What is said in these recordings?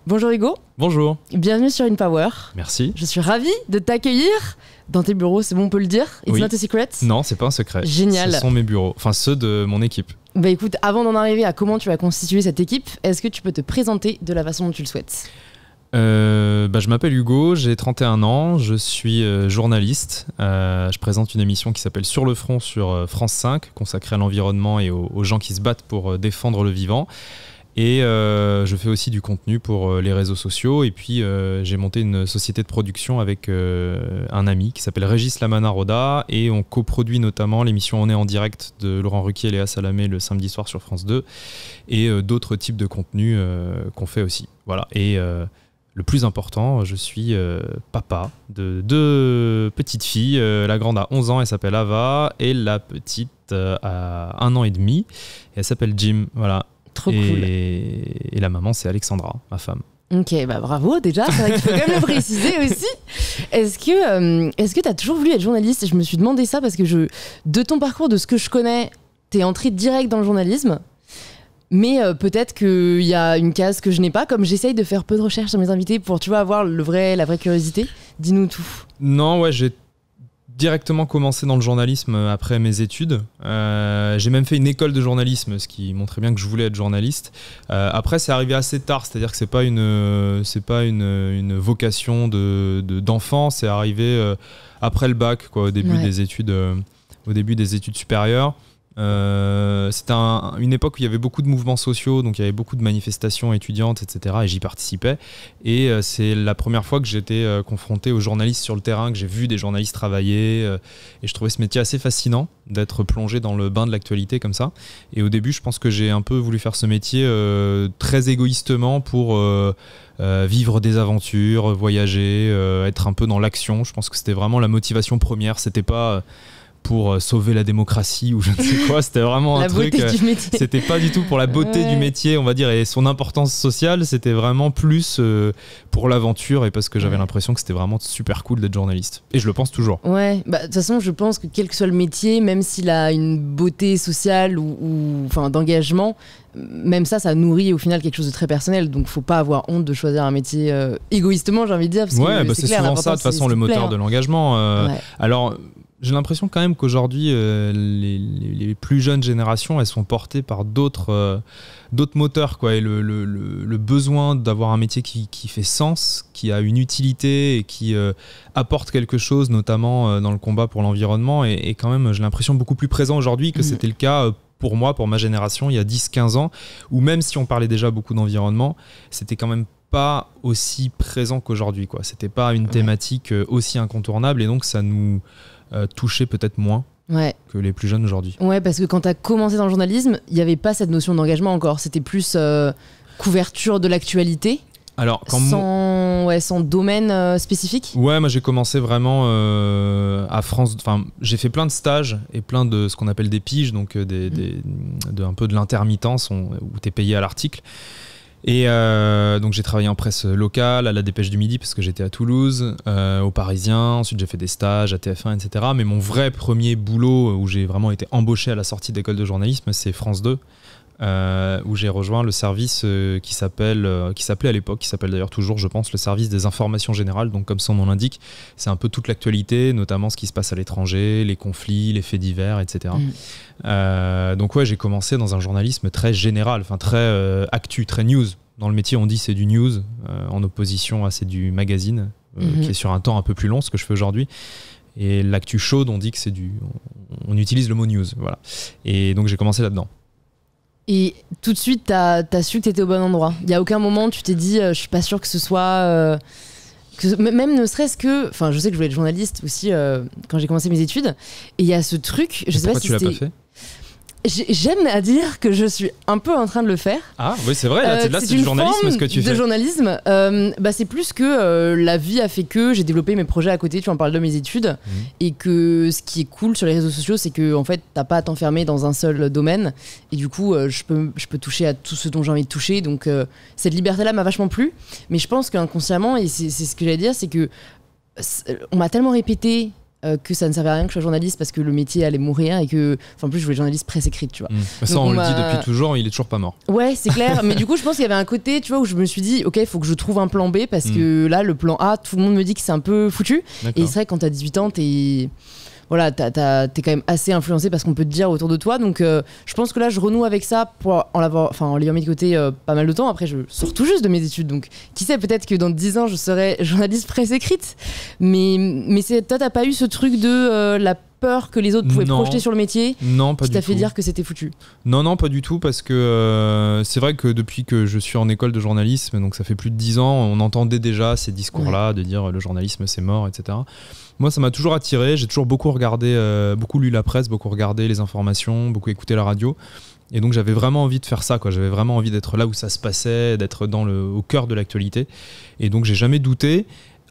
Bonjour Hugo. Bonjour. Bienvenue sur InPower. Merci. Je suis ravie de t'accueillir dans tes bureaux, c'est bon, on peut le dire? It's not a secret? Non, c'est pas un secret. Génial. Ce sont mes bureaux, enfin ceux de mon équipe. Bah écoute, avant d'en arriver à comment tu vas constituer cette équipe, est-ce que tu peux te présenter de la façon dont tu le souhaites? Je m'appelle Hugo, j'ai 31 ans, je suis journaliste. Je présente une émission qui s'appelle Sur le front sur France 5, consacrée à l'environnement et aux gens qui se battent pour défendre le vivant. Et je fais aussi du contenu pour les réseaux sociaux. Et puis j'ai monté une société de production avec un ami qui s'appelle Régis Lamana-Roda. Et on coproduit notamment l'émission On est en direct de Laurent Ruquier et Léa Salamé le samedi soir sur France 2. Et d'autres types de contenus qu'on fait aussi. Voilà. Et le plus important, je suis papa de 2 petites filles. La grande a 11 ans, elle s'appelle Ava. Et la petite a 1 an et demi. Et elle s'appelle Jim. Voilà. Trop cool. Et la maman, c'est Alexandra, ma femme. Ok, bah bravo déjà, c'est vrai qu'il faut quand même le préciser aussi. Est-ce que tu as toujours voulu être journaliste? Je me suis demandé ça parce que de ton parcours, de ce que je connais, tu es entré direct dans le journalisme. Mais peut-être qu'il y a une case que je n'ai pas, comme j'essaye de faire peu de recherches sur mes invités pour, tu vois, avoir la vraie curiosité. Dis-nous tout. Non, ouais, j'ai directement commencé dans le journalisme après mes études. J'ai même fait une école de journalisme, ce qui montrait bien que je voulais être journaliste. Après, c'est arrivé assez tard, c'est-à-dire que c'est pas une vocation d'enfant, c'est arrivé après le bac, quoi, au début des études supérieures. C'était une époque où il y avait beaucoup de mouvements sociaux, donc il y avait beaucoup de manifestations étudiantes, etc. Et j'y participais. Et c'est la première fois que j'étais confronté aux journalistes sur le terrain, que j'ai vu des journalistes travailler. Et je trouvais ce métier assez fascinant, d'être plongé dans le bain de l'actualité comme ça. Et au début, je pense que j'ai un peu voulu faire ce métier très égoïstement pour vivre des aventures, voyager, être un peu dans l'action. Je pense que c'était vraiment la motivation première. C'était pas pour sauver la démocratie ou je ne sais quoi, c'était vraiment un truc, c'était pas du tout pour la beauté du métier, on va dire, et son importance sociale, c'était vraiment plus pour l'aventure et parce que j'avais l'impression que c'était vraiment super cool d'être journaliste. Et je le pense toujours. Ouais, bah de toute façon, je pense que quel que soit le métier, même s'il a une beauté sociale ou d'engagement, même ça nourrit au final quelque chose de très personnel, donc faut pas avoir honte de choisir un métier égoïstement, j'ai envie de dire, parce que c'est souvent ça, de toute façon, le moteur de l'engagement. Alors, j'ai l'impression quand même qu'aujourd'hui, les plus jeunes générations, elles sont portées par d'autres moteurs, quoi. Et le besoin d'avoir un métier qui fait sens, qui a une utilité et qui apporte quelque chose, notamment dans le combat pour l'environnement, est quand même, j'ai l'impression, beaucoup plus présent aujourd'hui que c'était le cas pour moi, pour ma génération, il y a 10-15 ans, où même si on parlait déjà beaucoup d'environnement, c'était quand même pas aussi présent qu'aujourd'hui, quoi. C'était pas une thématique aussi incontournable et donc ça nous touchait peut-être moins que les plus jeunes aujourd'hui. Ouais, parce que quand tu as commencé dans le journalisme, il n'y avait pas cette notion d'engagement encore. C'était plus couverture de l'actualité. Alors, sans domaine spécifique. Ouais, moi j'ai commencé vraiment à France. Enfin, j'ai fait plein de stages et plein de ce qu'on appelle des piges, donc un peu de l'intermittence où tu es payé à l'article. Et donc j'ai travaillé en presse locale, à la Dépêche du Midi parce que j'étais à Toulouse, au Parisien, ensuite j'ai fait des stages à TF1, etc. Mais mon vrai premier boulot où j'ai vraiment été embauché à la sortie d'école de journalisme, c'est France 2, où j'ai rejoint le service qui s'appelait à l'époque, qui s'appelle d'ailleurs toujours, je pense, le service des informations générales. Donc comme son nom l'indique, c'est un peu toute l'actualité, notamment ce qui se passe à l'étranger, les conflits, les faits divers, etc. Donc ouais, j'ai commencé dans un journalisme très général, enfin très actu, très news. Dans le métier, on dit c'est du news, en opposition à c'est du magazine, qui est sur un temps un peu plus long, ce que je fais aujourd'hui. Et l'actu chaude, on dit que c'est on utilise le mot news, voilà. Et donc j'ai commencé là-dedans. Et tout de suite, t'as su que t'étais au bon endroit. Il n'y a aucun moment où tu t'es dit je suis pas sûr que ce soit même ne serait-ce que, enfin, je sais que je voulais être journaliste aussi quand j'ai commencé mes études. Et il y a ce truc, je sais pas si c'était. Pourquoi tu l'as pas fait ? J'aime à dire que je suis un peu en train de le faire. Ah oui, c'est vrai, là c'est du journalisme ce que tu fais. De journalisme, c'est plus que la vie a fait que j'ai développé mes projets à côté, tu en parles de mes études, et que ce qui est cool sur les réseaux sociaux, c'est que en fait, t'as pas à t'enfermer dans un seul domaine, et du coup, je peux toucher à tout ce dont j'ai envie de toucher, donc cette liberté-là m'a vachement plu, mais je pense qu'inconsciemment, et c'est ce que j'allais dire, c'est que on m'a tellement répété que ça ne servait à rien que je sois journaliste parce que le métier allait mourir et que, en plus, je voulais journaliste presse écrite, tu vois. Ça, on le dit depuis toujours, il est toujours pas mort. Ouais, c'est clair. Mais du coup, je pense qu'il y avait un côté, tu vois, où je me suis dit, ok, il faut que je trouve un plan B parce que là, le plan A, tout le monde me dit que c'est un peu foutu. Et c'est vrai, quand t'as 18 ans, t'es quand même assez influencé par ce qu'on peut te dire autour de toi. Donc, je pense que là, je renoue avec ça en l'ayant mis de côté pas mal de temps. Après, je sors tout juste de mes études. Donc, qui sait, peut-être que dans 10 ans, je serai journaliste presse écrite. Mais toi, t'as pas eu ce truc de la peur que les autres pouvaient projeter sur le métier? Non, pas du tout. Qui t'a fait dire que c'était foutu? Non, pas du tout, parce que c'est vrai que depuis que je suis en école de journalisme, donc ça fait plus de 10 ans, on entendait déjà ces discours-là, de dire le journalisme c'est mort, etc. Moi, ça m'a toujours attiré, j'ai toujours beaucoup regardé, beaucoup lu la presse, beaucoup regardé les informations, beaucoup écouté la radio. Et donc j'avais vraiment envie de faire ça, quoi. J'avais vraiment envie d'être là où ça se passait, d'être au cœur de l'actualité. Et donc j'ai jamais douté.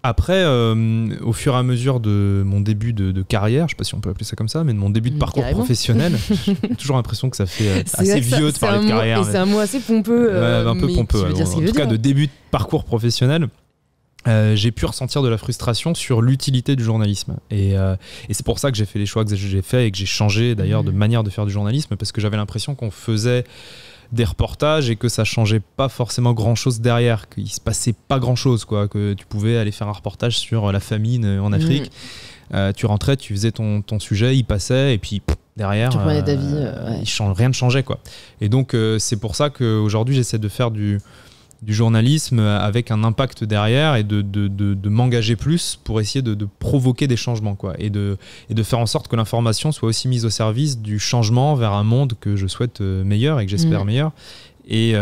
Après, au fur et à mesure de mon début de carrière, je sais pas si on peut appeler ça comme ça, mais de mon début de parcours professionnel, j'ai toujours l'impression que ça fait assez vieux de parler de carrière. Et c'est un mot assez pompeux. Un peu pompeux. En tout cas, de début de parcours professionnel, j'ai pu ressentir de la frustration sur l'utilité du journalisme. Et c'est pour ça que j'ai fait les choix que j'ai fait et que j'ai changé d'ailleurs de manière de faire du journalisme, parce que j'avais l'impression qu'on faisait des reportages et que ça changeait pas forcément grand chose derrière, qu'il se passait pas grand chose, quoi, que tu pouvais aller faire un reportage sur la famine en Afrique, tu rentrais, tu faisais ton sujet, il passait et puis derrière tu prenais ta vie, rien ne changeait, quoi. Et donc c'est pour ça qu'aujourd'hui j'essaie de faire du journalisme avec un impact derrière et de m'engager plus pour essayer de provoquer des changements, quoi, et de faire en sorte que l'information soit aussi mise au service du changement vers un monde que je souhaite meilleur et que j'espère meilleur. Et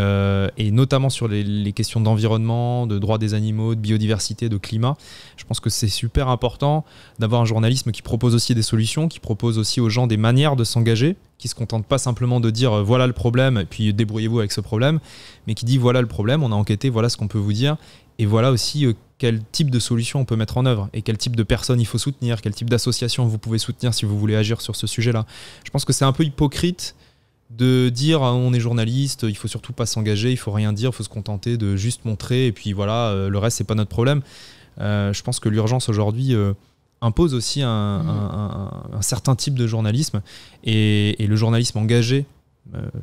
notamment sur les questions d'environnement, de droits des animaux, de biodiversité, de climat. Je pense que c'est super important d'avoir un journalisme qui propose aussi des solutions, qui propose aussi aux gens des manières de s'engager, qui ne se contente pas simplement de dire voilà le problème et puis débrouillez-vous avec ce problème, mais qui dit voilà le problème, on a enquêté, voilà ce qu'on peut vous dire, et voilà aussi quel type de solution on peut mettre en œuvre et quel type de personnes il faut soutenir, quel type d'association vous pouvez soutenir si vous voulez agir sur ce sujet-là. Je pense que c'est un peu hypocrite de dire on est journaliste, il faut surtout pas s'engager, il faut rien dire, il faut se contenter de juste montrer et puis voilà, le reste c'est pas notre problème. Je pense que l'urgence aujourd'hui impose aussi un certain type de journalisme et le journalisme engagé,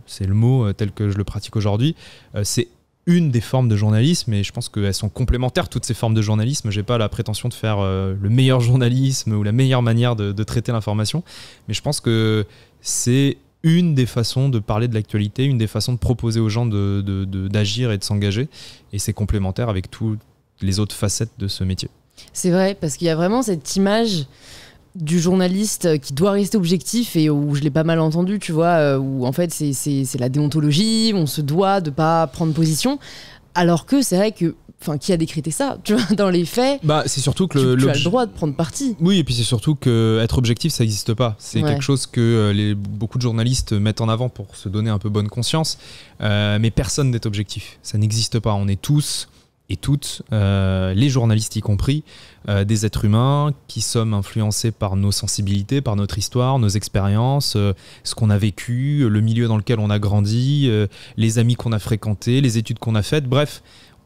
c'est le mot tel que je le pratique aujourd'hui, c'est une des formes de journalisme et je pense qu'elles sont complémentaires, toutes ces formes de journalisme. J'ai pas la prétention de faire le meilleur journalisme ou la meilleure manière de traiter l'information, mais je pense que c'est une des façons de parler de l'actualité, une des façons de proposer aux gens d'agir et de s'engager, et c'est complémentaire avec toutes les autres facettes de ce métier. C'est vrai, parce qu'il y a vraiment cette image du journaliste qui doit rester objectif et où je l'ai pas mal entendu, tu vois, où en fait c'est la déontologie, on se doit de pas prendre position, alors que c'est vrai que qui a décrété ça, tu vois, dans les faits, c'est surtout que tu as le droit de prendre parti. Oui, et puis c'est surtout qu'être objectif, ça n'existe pas. C'est quelque chose que beaucoup de journalistes mettent en avant pour se donner un peu bonne conscience, mais personne n'est objectif. Ça n'existe pas. On est tous et toutes, les journalistes y compris, des êtres humains qui sommes influencés par nos sensibilités, par notre histoire, nos expériences, ce qu'on a vécu, le milieu dans lequel on a grandi, les amis qu'on a fréquentés, les études qu'on a faites, bref.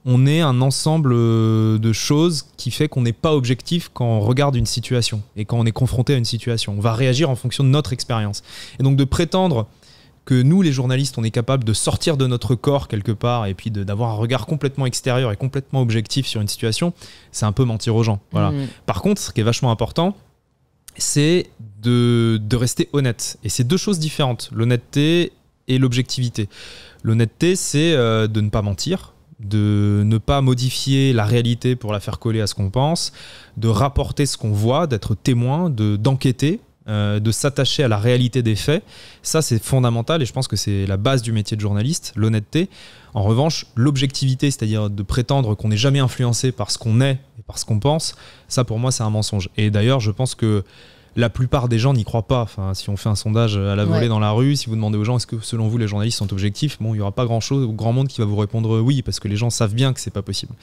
On est un ensemble de choses qui fait qu'on n'est pas objectif quand on regarde une situation et quand on est confronté à une situation. On va réagir en fonction de notre expérience. Et donc de prétendre que nous, les journalistes, on est capable de sortir de notre corps quelque part et puis d'avoir un regard complètement extérieur et complètement objectif sur une situation, c'est un peu mentir aux gens. Voilà. Par contre, ce qui est vachement important, c'est de rester honnête. Et c'est deux choses différentes, l'honnêteté et l'objectivité. L'honnêteté, c'est de ne pas mentir, de ne pas modifier la réalité pour la faire coller à ce qu'on pense, de rapporter ce qu'on voit, d'être témoin, d'enquêter, de s'attacher à la réalité des faits. Ça, c'est fondamental et je pense que c'est la base du métier de journaliste, l'honnêteté. En revanche, l'objectivité, c'est-à-dire de prétendre qu'on n'est jamais influencé par ce qu'on est et par ce qu'on pense, ça pour moi c'est un mensonge. Et d'ailleurs, je pense que la plupart des gens n'y croient pas. Enfin, si on fait un sondage à la volée dans la rue, si vous demandez aux gens est-ce que selon vous les journalistes sont objectifs, il n'y aura pas grand monde qui va vous répondre oui, parce que les gens savent bien que c'est pas possible.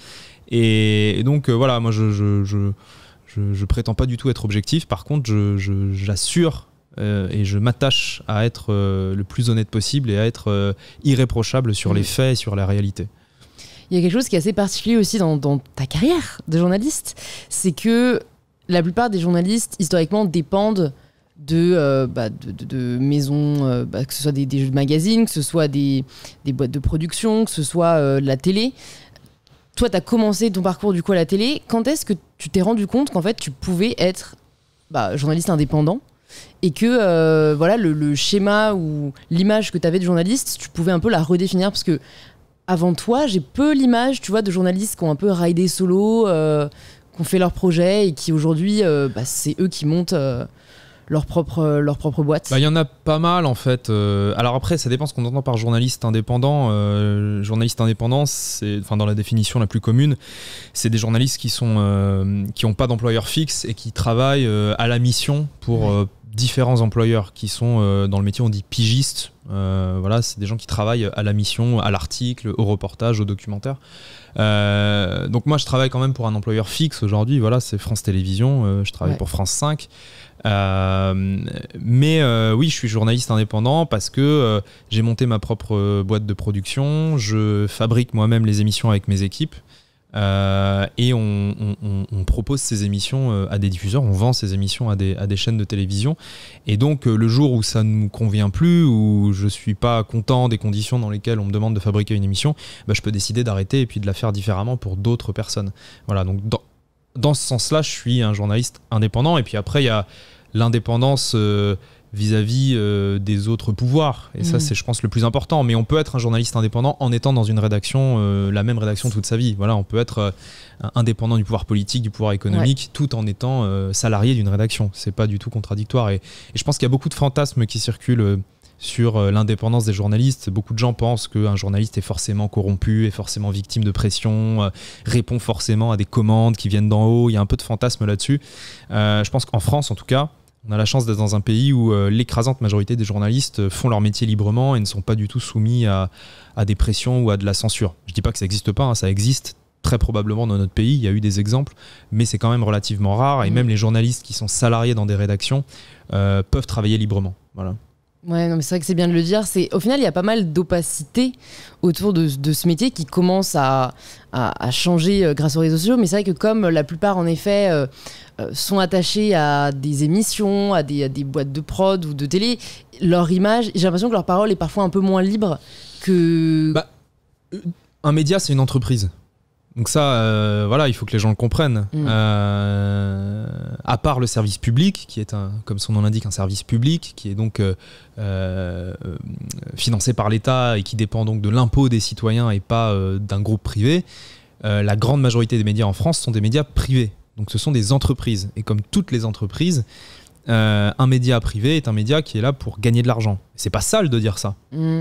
Et donc voilà, moi je prétends pas du tout être objectif. Par contre, j'assure et je m'attache à être le plus honnête possible et à être irréprochable sur les faits et sur la réalité. Il y a quelque chose qui est assez particulier aussi dans ta carrière de journaliste, c'est que la plupart des journalistes, historiquement, dépendent de maisons, que ce soit des magazines, que ce soit des boîtes de production, que ce soit de la télé. Toi, tu as commencé ton parcours du coup à la télé. Quand est-ce que tu t'es rendu compte qu'en fait, tu pouvais être journaliste indépendant et que le schéma ou l'image que tu avais de journaliste, tu pouvais un peu la redéfinir? Parce que avant toi, j'ai peu l'image, tu vois, de journalistes qui ont un peu raidé solo, qui ont fait leur projet et qui aujourd'hui, c'est eux qui montent leur propre boîte. Il y en a pas mal en fait. Alors après, ça dépend ce qu'on entend par journaliste indépendant. Journaliste indépendant, dans la définition la plus commune, c'est des journalistes qui ont pas d'employeur fixe et qui travaillent à la mission pour différents employeurs qui sont dans le métier, on dit pigistes. C'est des gens qui travaillent à la mission, à l'article, au reportage, au documentaire. Donc moi, je travaille quand même pour un employeur fixe aujourd'hui. Voilà, c'est France Télévisions. Je travaille pour France 5. Oui, je suis journaliste indépendant parce que j'ai monté ma propre boîte de production, je fabrique moi-même les émissions avec mes équipes et on propose ces émissions à des diffuseurs, on vend ces émissions à des chaînes de télévision. Et donc le jour où ça ne nous convient plus, où je suis pas content des conditions dans lesquelles on me demande de fabriquer une émission, je peux décider d'arrêter et puis de la faire différemment pour d'autres personnes. Voilà, donc dans ce sens-là, je suis un journaliste indépendant. Et puis après, il y a l'indépendance vis-à-vis des autres pouvoirs. Et ça, c'est, je pense, le plus important. Mais on peut être un journaliste indépendant en étant dans une rédaction, la même rédaction toute sa vie. Voilà, on peut être indépendant du pouvoir politique, du pouvoir économique, tout en étant salarié d'une rédaction. C'est pas du tout contradictoire. Et je pense qu'il y a beaucoup de fantasmes qui circulent sur l'indépendance des journalistes. Beaucoup de gens pensent qu'un journaliste est forcément corrompu, est forcément victime de pression, répond forcément à des commandes qui viennent d'en haut. Il y a un peu de fantasme là-dessus. Je pense qu'en France, en tout cas, on a la chance d'être dans un pays où l'écrasante majorité des journalistes font leur métier librement et ne sont pas du tout soumis à des pressions ou à de la censure. Je ne dis pas que ça n'existe pas, ça existe très probablement dans notre pays. Il y a eu des exemples, mais c'est quand même relativement rare. Et même les journalistes qui sont salariés dans des rédactions peuvent travailler librement. Voilà. Ouais, non, mais c'est vrai que c'est bien de le dire. Au final, il y a pas mal d'opacité autour de ce métier qui commence à changer grâce aux réseaux sociaux. Mais c'est vrai que comme la plupart, en effet, sont attachés à des émissions, à des boîtes de prod ou de télé, leur image, j'ai l'impression que leur parole est parfois un peu moins libre que... Un média, c'est une entreprise. Donc ça, il faut que les gens le comprennent. À part le service public, qui est, comme son nom l'indique, un service public, qui est donc financé par l'État et qui dépend donc de l'impôt des citoyens et pas d'un groupe privé, la grande majorité des médias en France sont des médias privés. Donc ce sont des entreprises. Et comme toutes les entreprises, un média privé est un média qui est là pour gagner de l'argent. C'est pas sale de dire ça.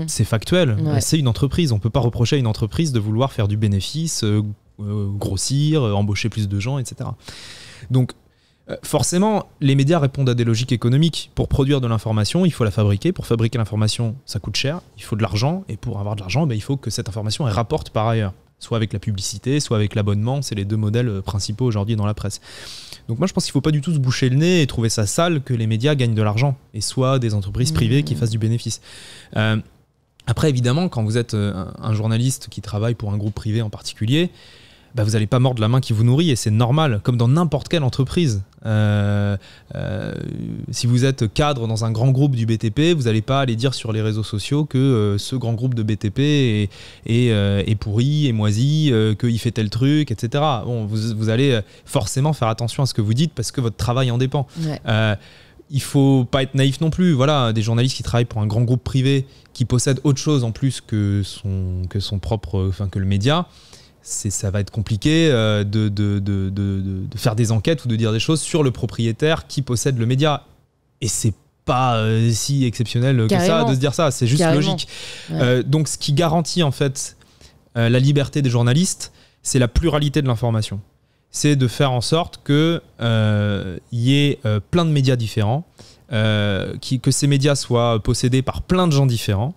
C'est factuel. C'est une entreprise. On peut pas reprocher à une entreprise de vouloir faire du bénéfice, grossir, embaucher plus de gens, etc. Donc forcément, les médias répondent à des logiques économiques. Pour produire de l'information, il faut la fabriquer. Pour fabriquer l'information, ça coûte cher. Il faut de l'argent. Et pour avoir de l'argent, il faut que cette information elle rapporte par ailleurs. Soit avec la publicité, soit avec l'abonnement. C'est les deux modèles principaux aujourd'hui dans la presse. Donc moi, je pense qu'il ne faut pas du tout se boucher le nez et trouver ça sale que les médias gagnent de l'argent et soit des entreprises privées qui fassent du bénéfice. Après, évidemment, quand vous êtes un journaliste qui travaille pour un groupe privé en particulier, vous n'allez pas mordre la main qui vous nourrit et c'est normal, comme dans n'importe quelle entreprise. Si vous êtes cadre dans un grand groupe du BTP, vous n'allez pas aller dire sur les réseaux sociaux que ce grand groupe de BTP est pourri, est moisi, qu'il fait tel truc, etc. Bon, vous allez forcément faire attention à ce que vous dites parce que votre travail en dépend. Il faut pas être naïf non plus. Voilà, des journalistes qui travaillent pour un grand groupe privé qui possède autre chose en plus que son propre, que le média. Ça va être compliqué de faire des enquêtes ou de dire des choses sur le propriétaire qui possède le média. Et c'est pas si exceptionnel que ça de se dire ça, c'est juste logique. Donc ce qui garantit en fait la liberté des journalistes, c'est la pluralité de l'information. C'est de faire en sorte qu'il y ait plein de médias différents, que ces médias soient possédés par plein de gens différents,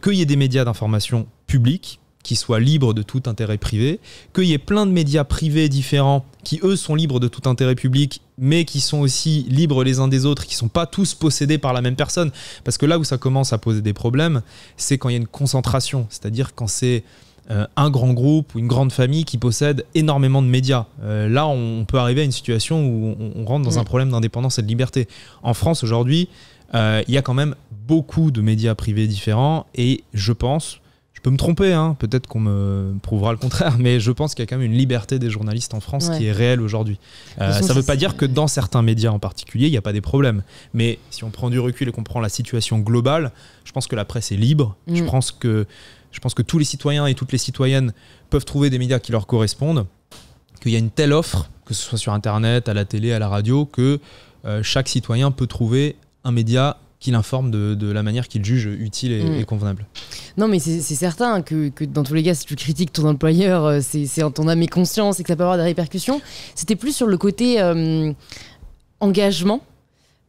qu'il y ait des médias d'information publics, qui soient libres de tout intérêt privé, qu'il y ait plein de médias privés différents qui, eux, sont libres de tout intérêt public, mais qui sont aussi libres les uns des autres, qui ne sont pas tous possédés par la même personne. Parce que là où ça commence à poser des problèmes, c'est quand il y a une concentration, c'est-à-dire quand c'est un grand groupe ou une grande famille qui possède énormément de médias. Là, on peut arriver à une situation où on rentre dans un problème d'indépendance et de liberté. En France, aujourd'hui, il y a quand même beaucoup de médias privés différents et je pense, je peux me tromper, hein, peut-être qu'on me prouvera le contraire, mais je pense qu'il y a quand même une liberté des journalistes en France qui est réelle aujourd'hui. Ça ne veut pas dire que dans certains médias en particulier, il n'y a pas des problèmes. Mais si on prend du recul et qu'on prend la situation globale, je pense que la presse est libre. Je pense que tous les citoyens et toutes les citoyennes peuvent trouver des médias qui leur correspondent, qu'il y a une telle offre, que ce soit sur Internet, à la télé, à la radio, que chaque citoyen peut trouver un média qui l'informe de la manière qu'il juge utile et convenable. Non, mais c'est certain que dans tous les cas, si tu critiques ton employeur, c'est en ton âme et conscience et que ça peut avoir des répercussions. C'était plus sur le côté engagement.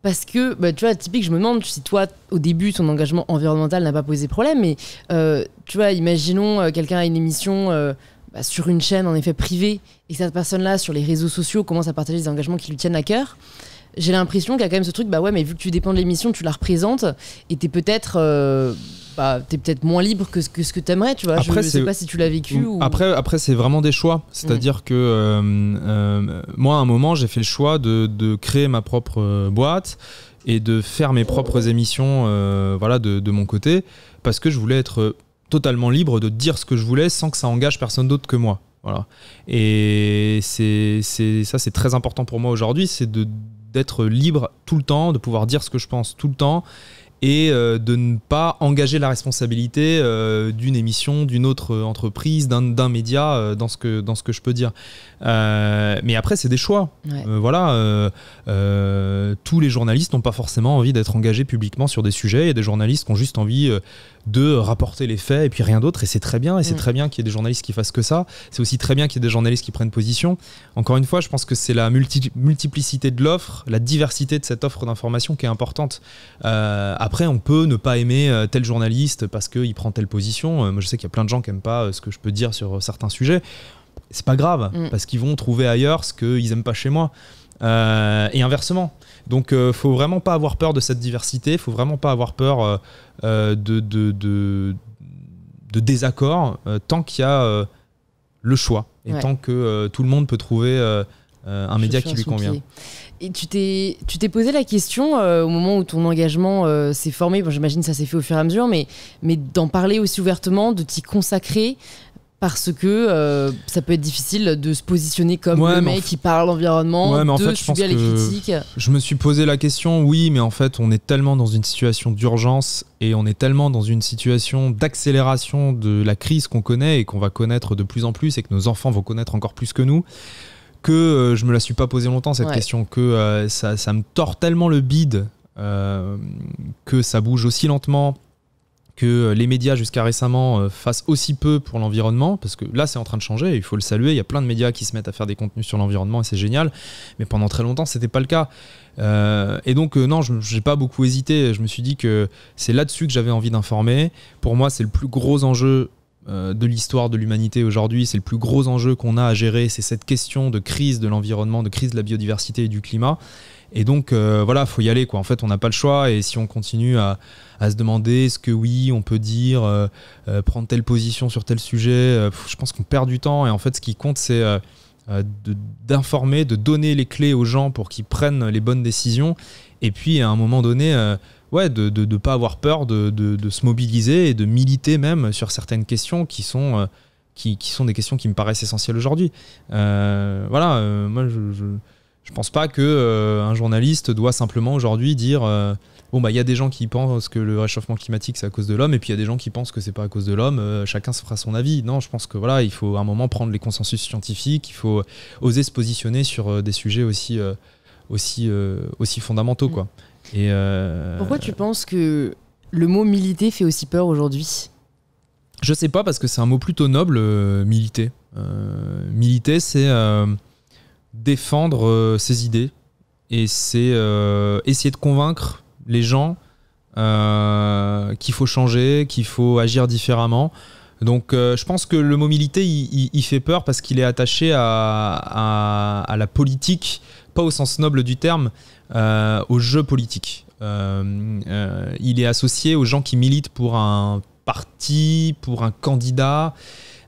Parce que, tu vois, typique, je me demande si toi, au début, ton engagement environnemental n'a pas posé problème, mais tu vois, imaginons quelqu'un a une émission sur une chaîne, en effet, privée, et cette personne-là, sur les réseaux sociaux, commence à partager des engagements qui lui tiennent à cœur. J'ai l'impression qu'il y a quand même ce truc, mais vu que tu dépends de l'émission, tu la représentes, et t'es peut-être moins libre que ce que t'aimerais, tu vois. Après, je sais pas si tu l'as vécu. Après, c'est vraiment des choix. C'est-à-dire que moi, à un moment, j'ai fait le choix de créer ma propre boîte et de faire mes propres émissions de mon côté, parce que je voulais être totalement libre de dire ce que je voulais sans que ça engage personne d'autre que moi. Voilà. Et c'est très important pour moi aujourd'hui, c'est d'être libre tout le temps, de pouvoir dire ce que je pense tout le temps et de ne pas engager la responsabilité d'une émission, d'une autre entreprise, d'un média dans ce que je peux dire. Mais après, c'est des choix. Ouais. Tous les journalistes n'ont pas forcément envie d'être engagés publiquement sur des sujets. Il y a des journalistes qui ont juste envie de rapporter les faits et puis rien d'autre, et c'est très bien, c'est très bien qu'il y ait des journalistes qui fassent que ça. C'est aussi très bien qu'il y ait des journalistes qui prennent position. Encore une fois, je pense que c'est la multiplicité de l'offre, la diversité de cette offre d'information qui est importante. Après, on peut ne pas aimer tel journaliste parce qu'il prend telle position. Moi, je sais qu'il y a plein de gens qui n'aiment pas ce que je peux dire sur certains sujets. C'est pas grave, parce qu'ils vont trouver ailleurs ce qu'ils n'aiment pas chez moi. Et inversement. Donc faut vraiment pas avoir peur de cette diversité, faut vraiment pas avoir peur de désaccords tant qu'il y a le choix et tant que tout le monde peut trouver un média qui lui convient. Et tu t'es posé la question au moment où ton engagement s'est formé, j'imagine que ça s'est fait au fur et à mesure, mais d'en parler aussi ouvertement, de t'y consacrer, parce que ça peut être difficile de se positionner comme le mec qui parle l'environnement, subir les critiques. Je me suis posé la question, oui, mais en fait, on est tellement dans une situation d'urgence et on est tellement dans une situation d'accélération de la crise qu'on connaît et qu'on va connaître de plus en plus et que nos enfants vont connaître encore plus que nous, que je me la suis pas posé longtemps, cette question, que ça me tord tellement le bide, que ça bouge aussi lentement, que les médias jusqu'à récemment fassent aussi peu pour l'environnement, parce que là c'est en train de changer, il faut le saluer, il y a plein de médias qui se mettent à faire des contenus sur l'environnement et c'est génial, mais pendant très longtemps c'était pas le cas. Et donc non, j'ai pas beaucoup hésité, je me suis dit que c'est là-dessus que j'avais envie d'informer. Pour moi c'est le plus gros enjeu de l'histoire de l'humanité aujourd'hui, c'est le plus gros enjeu qu'on a à gérer, c'est cette question de crise de l'environnement, de crise de la biodiversité et du climat. Et donc faut y aller, quoi. En fait, on n'a pas le choix, et si on continue à se demander est-ce que oui, on peut dire prendre telle position sur tel sujet, je pense qu'on perd du temps. Et en fait, ce qui compte, c'est d'informer, de donner les clés aux gens pour qu'ils prennent les bonnes décisions. Et puis, à un moment donné, de ne pas avoir peur de se mobiliser et de militer même sur certaines questions qui sont des questions qui me paraissent essentielles aujourd'hui. Moi, je pense pas qu'un journaliste doit simplement aujourd'hui dire y a des gens qui pensent que le réchauffement climatique c'est à cause de l'homme, et puis il y a des gens qui pensent que c'est pas à cause de l'homme, chacun se fera son avis. Non, je pense que il faut à un moment prendre les consensus scientifiques, il faut oser se positionner sur des sujets aussi fondamentaux, quoi. Et pourquoi tu penses que le mot militer fait aussi peur aujourd'hui ? Je sais pas, parce que c'est un mot plutôt noble, militer. Militer, c'est défendre ses idées, et c'est essayer de convaincre les gens qu'il faut changer, qu'il faut agir différemment. Donc je pense que le mot militer il fait peur parce qu'il est attaché à la politique, pas au sens noble du terme, au jeu politique. Il est associé aux gens qui militent pour un parti pour un candidat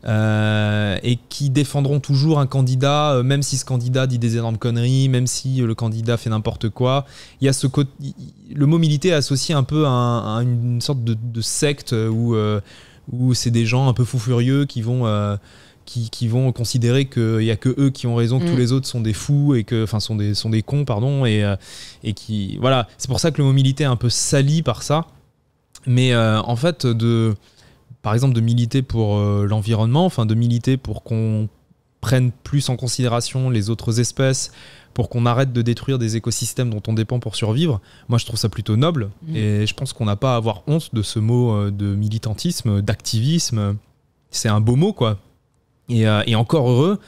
et qui défendront toujours un candidat, même si ce candidat dit des énormes conneries, même si le candidat fait n'importe quoi. Il y a ce côté, le mot militer est associé un peu à une sorte de secte où c'est des gens un peu fous furieux qui vont considérer qu'il n'y a que eux qui ont raison, que tous les autres sont des fous et que, enfin, sont des cons, pardon, et qui, voilà. C'est pour ça que le mot militer est un peu sali par ça. Mais en fait, par exemple, de militer pour l'environnement, enfin de militer pour qu'on prenne plus en considération les autres espèces, pour qu'on arrête de détruire des écosystèmes dont on dépend pour survivre, moi je trouve ça plutôt noble. Et je pense qu'on n'a pas à avoir honte de ce mot de militantisme, d'activisme. C'est un beau mot, quoi. Et encore heureux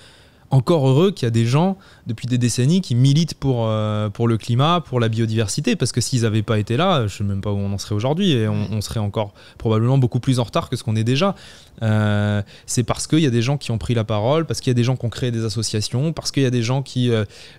qu'il y a des gens depuis des décennies qui militent pour le climat, pour la biodiversité, parce que s'ils n'avaient pas été là, je ne sais même pas où on en serait aujourd'hui, et on serait encore probablement beaucoup plus en retard que ce qu'on est déjà. C'est parce qu'il y a des gens qui ont pris la parole, parce qu'il y a des gens qui ont créé des associations, parce qu'il y a des gens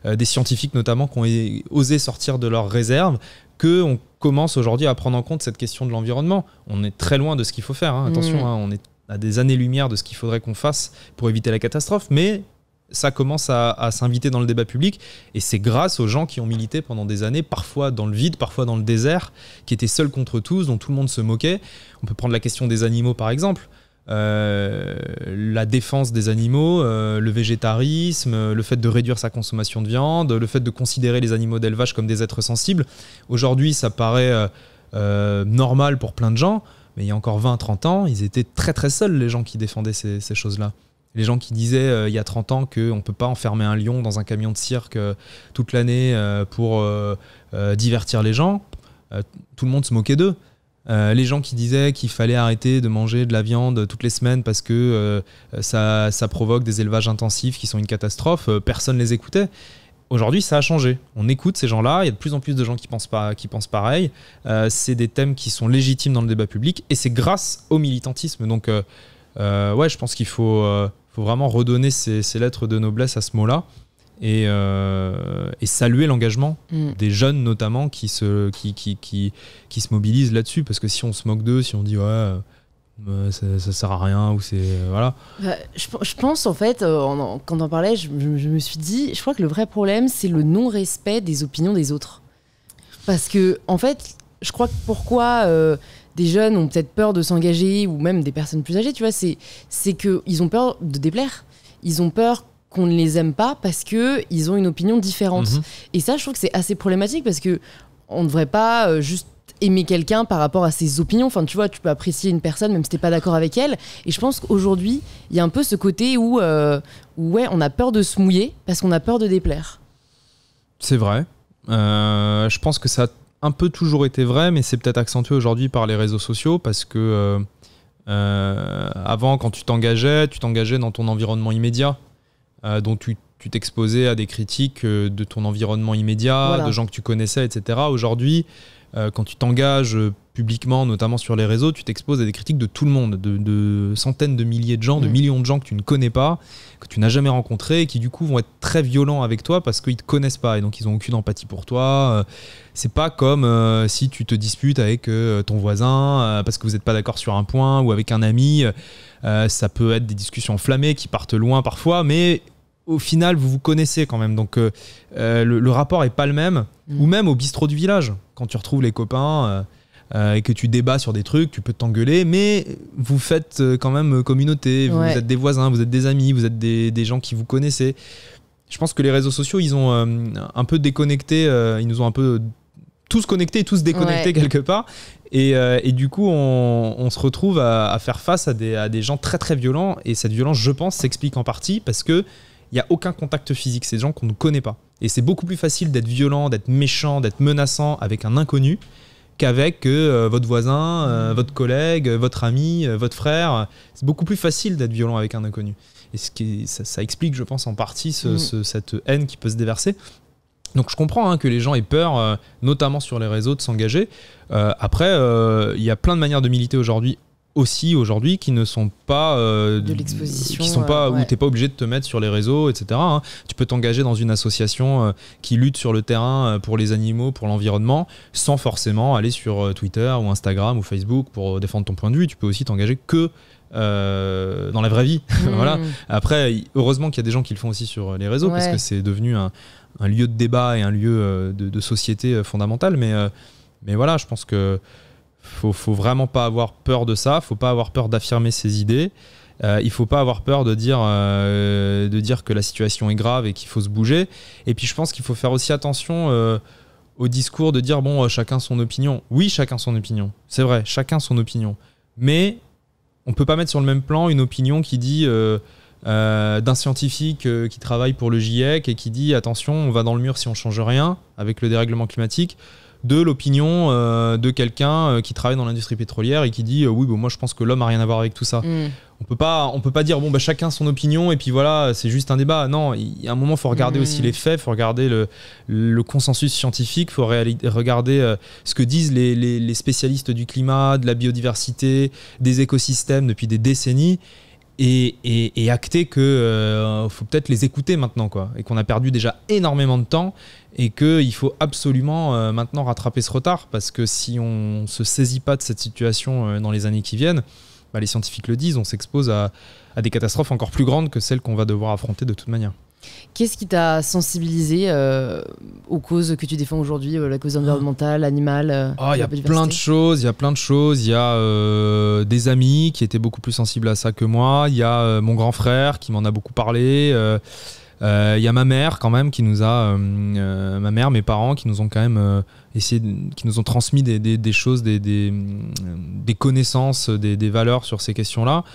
des scientifiques notamment, qui ont osé sortir de leurs réserves, qu'on commence aujourd'hui à prendre en compte cette question de l'environnement. On est très loin de ce qu'il faut faire, hein. Attention, hein, on est à des années-lumière de ce qu'il faudrait qu'on fasse pour éviter la catastrophe, mais ça commence à s'inviter dans le débat public, et c'est grâce aux gens qui ont milité pendant des années, parfois dans le vide, parfois dans le désert, qui étaient seuls contre tous, dont tout le monde se moquait. On peut prendre la question des animaux par exemple, la défense des animaux, le végétarisme, le fait de réduire sa consommation de viande, le fait de considérer les animaux d'élevage comme des êtres sensibles. Aujourd'hui, ça paraît normal pour plein de gens, mais il y a encore 20-30 ans, ils étaient très très seuls, les gens qui défendaient ces choses-là. Les gens qui disaient il y a 30 ans qu'on ne peut pas enfermer un lion dans un camion de cirque toute l'année pour divertir les gens, tout le monde se moquait d'eux. Les gens qui disaient qu'il fallait arrêter de manger de la viande toutes les semaines parce que ça provoque des élevages intensifs qui sont une catastrophe, personne ne les écoutait. Aujourd'hui, ça a changé. On écoute ces gens-là, il y a de plus en plus de gens qui pensent pareil. C'est des thèmes qui sont légitimes dans le débat public, et c'est grâce au militantisme. Donc, ouais, je pense qu'il faut vraiment redonner ces lettres de noblesse à ce mot-là, et saluer l'engagement des jeunes notamment qui se mobilisent là-dessus, parce que si on se moque d'eux, si on dit ouais, ça sert à rien, ou c'est voilà. Je pense en fait, quand on parlait, je me suis dit, je crois que le vrai problème c'est le non-respect des opinions des autres, parce que en fait, je crois que pourquoi des jeunes ont peut-être peur de s'engager, ou même des personnes plus âgées, tu vois, c'est qu'ils ont peur de déplaire, ils ont peur qu'on ne les aime pas parce qu'ils ont une opinion différente. Et ça, je trouve que c'est assez problématique, parce qu'on ne devrait pas juste aimer quelqu'un par rapport à ses opinions. Enfin, tu vois, tu peux apprécier une personne même si t'es pas d'accord avec elle. Et je pense qu'aujourd'hui, il y a un peu ce côté où ouais, on a peur de se mouiller parce qu'on a peur de déplaire. C'est vrai. Je pense que ça a un peu toujours été vrai, mais c'est peut-être accentué aujourd'hui par les réseaux sociaux, parce que avant, quand tu t'engageais dans ton environnement immédiat, donc tu t'exposais à des critiques de ton environnement immédiat, voilà, de gens que tu connaissais, etc. Aujourd'hui, quand tu t'engages publiquement, notamment sur les réseaux, tu t'exposes à des critiques de tout le monde, de centaines de milliers de gens, de millions de gens que tu ne connais pas, que tu n'as jamais rencontrés, et qui du coup vont être très violents avec toi parce qu'ils ne te connaissent pas, et donc ils n'ont aucune empathie pour toi. C'est pas comme si tu te disputes avec ton voisin parce que vous n'êtes pas d'accord sur un point, ou avec un ami. Ça peut être des discussions enflammées qui partent loin parfois, mais au final, vous vous connaissez quand même. Donc, le rapport n'est pas le même. Ou même au bistrot du village, quand tu retrouves les copains et que tu débats sur des trucs, tu peux t'engueuler, mais vous faites quand même communauté. Vous êtes des voisins, vous êtes des amis, vous êtes des gens qui vous connaissez. Je pense que les réseaux sociaux, ils ont un peu déconnecté, ils nous ont un peu tous connectés, tous déconnectés quelque part. Et du coup, on se retrouve à faire face à des gens très très violents. Et cette violence, je pense, s'explique en partie parce que il n'y a aucun contact physique. C'est des gens qu'on ne connaît pas. Et c'est beaucoup plus facile d'être violent, d'être méchant, d'être menaçant avec un inconnu qu'avec votre voisin, votre collègue, votre ami, votre frère. C'est beaucoup plus facile d'être violent avec un inconnu. Et ça explique, je pense, en partie cette haine qui peut se déverser. Donc je comprends que les gens aient peur, notamment sur les réseaux, de s'engager. Après, il y a plein de manières de militer aujourd'hui aussi aujourd'hui qui ne sont pas de l'exposition, qui sont pas où t'es pas obligé de te mettre sur les réseaux, etc. Hein. Tu peux t'engager dans une association qui lutte sur le terrain pour les animaux, pour l'environnement, sans forcément aller sur Twitter ou Instagram ou Facebook pour défendre ton point de vue. Tu peux aussi t'engager que dans la vraie vie. Voilà. Après, heureusement qu'il y a des gens qui le font aussi sur les réseaux parce que c'est devenu un lieu de débat et un lieu de société fondamental. Mais voilà, je pense que faut vraiment pas avoir peur de ça. Faut pas avoir peur d'affirmer ses idées. Il faut pas avoir peur de dire que la situation est grave et qu'il faut se bouger. Et puis je pense qu'il faut faire aussi attention au discours de dire chacun son opinion. Oui, chacun son opinion. C'est vrai, chacun son opinion. Mais on peut pas mettre sur le même plan une opinion qui dit d'un scientifique qui travaille pour le GIEC et qui dit attention, on va dans le mur si on change rien avec le dérèglement climatique, de l'opinion de quelqu'un qui travaille dans l'industrie pétrolière et qui dit oui, moi je pense que l'homme a rien à voir avec tout ça. On peut pas dire chacun son opinion et puis voilà, c'est juste un débat. Non, il y a un moment, il faut regarder aussi les faits, il faut regarder le consensus scientifique, il faut regarder ce que disent les spécialistes du climat, de la biodiversité, des écosystèmes depuis des décennies. Et acter que faut peut-être les écouter maintenant, quoi, et qu'on a perdu déjà énormément de temps et qu'il faut absolument maintenant rattraper ce retard, parce que si on ne se saisit pas de cette situation dans les années qui viennent, les scientifiques le disent, on s'expose à des catastrophes encore plus grandes que celles qu'on va devoir affronter de toute manière. Qu'est-ce qui t'a sensibilisé aux causes que tu défends aujourd'hui, la cause environnementale, animale Il y a plein de choses. Il y a des amis qui étaient beaucoup plus sensibles à ça que moi. Il y a mon grand frère qui m'en a beaucoup parlé. Il y a ma mère quand même qui nous a, mes parents qui nous ont quand même qui nous ont transmis des choses, des connaissances, des valeurs sur ces questions-là.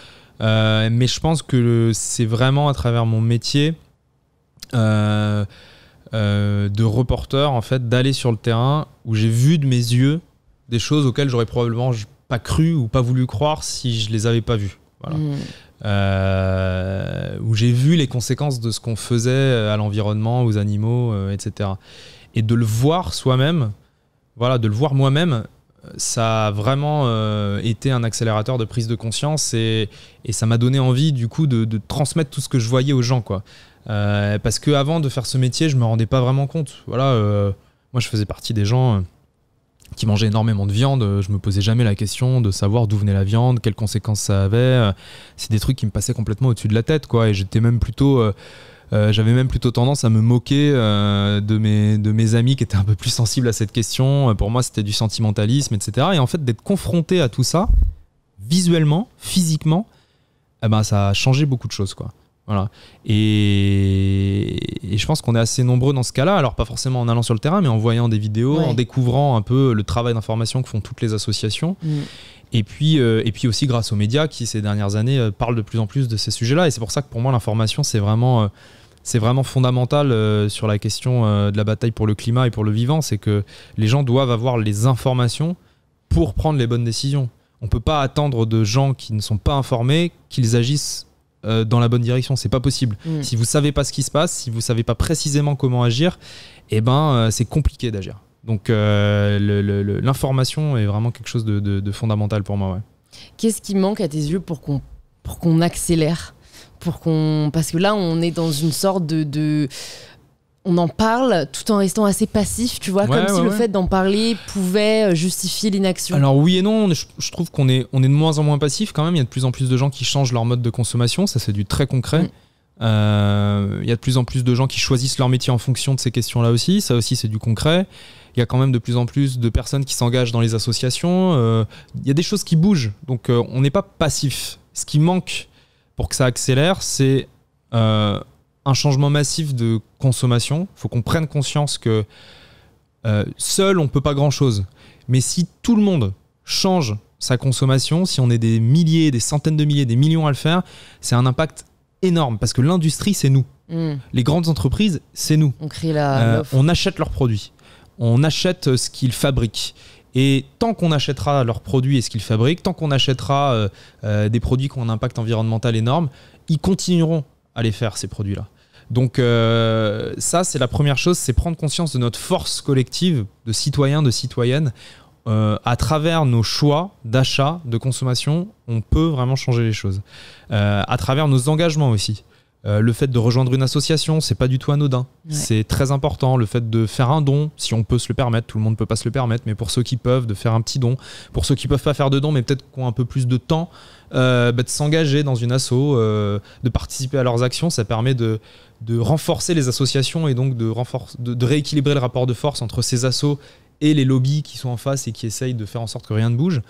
Mais je pense que c'est vraiment à travers mon métier de reporter, en fait, d'aller sur le terrain où j'ai vu de mes yeux des choses auxquelles j'aurais probablement pas cru ou pas voulu croire si je les avais pas vues. Voilà. Où j'ai vu les conséquences de ce qu'on faisait à l'environnement, aux animaux, etc. Et de le voir soi-même, de le voir moi-même, ça a vraiment été un accélérateur de prise de conscience et ça m'a donné envie du coup de transmettre tout ce que je voyais aux gens, quoi. Parce qu'avant de faire ce métier, je me rendais pas vraiment compte. Moi je faisais partie des gens qui mangeaient énormément de viande. Je me posais jamais la question de savoir d'où venait la viande, quelles conséquences ça avait. C'est des trucs qui me passaient complètement au-dessus de la tête, quoi. Et j'étais même plutôt j'avais même plutôt tendance à me moquer de mes amis qui étaient un peu plus sensibles à cette question. Pour moi, c'était du sentimentalisme, etc. Et en fait, d'être confronté à tout ça, visuellement, physiquement, ça a changé beaucoup de choses, quoi. Voilà. Et je pense qu'on est assez nombreux dans ce cas-là. Alors, pas forcément en allant sur le terrain, mais en voyant des vidéos, en découvrant un peu le travail d'information que font toutes les associations. Et puis aussi grâce aux médias qui, ces dernières années, parlent de plus en plus de ces sujets-là. Et c'est pour ça que pour moi, l'information, c'est vraiment fondamental sur la question de la bataille pour le climat et pour le vivant. C'est que les gens doivent avoir les informations pour prendre les bonnes décisions. On ne peut pas attendre de gens qui ne sont pas informés qu'ils agissent dans la bonne direction. C'est pas possible. Si vous ne savez pas ce qui se passe, si vous ne savez pas précisément comment agir, c'est compliqué d'agir. Donc l'information est vraiment quelque chose de fondamental pour moi. Ouais. Qu'est-ce qui manque à tes yeux pour qu'on accélère, parce que là on est dans une sorte de on en parle tout en restant assez passif, tu vois, comme si le fait d'en parler pouvait justifier l'inaction. Alors oui et non, je trouve qu'on est de moins en moins passif quand même. Il y a de plus en plus de gens qui changent leur mode de consommation, ça c'est du très concret. Il y a de plus en plus de gens qui choisissent leur métier en fonction de ces questions-là aussi, ça aussi c'est du concret. Il y a quand même de plus en plus de personnes qui s'engagent dans les associations. Il y a des choses qui bougent, donc on n'est pas passif. Ce qui manque pour que ça accélère, c'est un changement massif de consommation. Il faut qu'on prenne conscience que seul, on ne peut pas grand-chose. Mais si tout le monde change sa consommation, si on est des milliers, des centaines de milliers, des millions à le faire, c'est un impact énorme. Parce que l'industrie, c'est nous. Les grandes entreprises, c'est nous. On crée l'offre. On achète leurs produits. On achète ce qu'ils fabriquent. Et tant qu'on achètera leurs produits et ce qu'ils fabriquent, tant qu'on achètera des produits qui ont un impact environnemental énorme, ils continueront à les faire, ces produits-là. Donc ça, c'est la première chose, c'est prendre conscience de notre force collective de citoyens, de citoyennes. à travers nos choix d'achat, de consommation, on peut vraiment changer les choses. À travers nos engagements aussi. Le fait de rejoindre une association, c'est pas du tout anodin. Ouais. C'est très important. Le fait de faire un don, si on peut se le permettre, tout le monde peut pas se le permettre, mais pour ceux qui peuvent, de faire un petit don. Pour ceux qui peuvent pas faire de don, mais peut-être qui ont un peu plus de temps, de s'engager dans une asso, de participer à leurs actions, ça permet de renforcer les associations et donc de rééquilibrer le rapport de force entre ces assos et les lobbies qui sont en face et qui essayent de faire en sorte que rien ne bouge.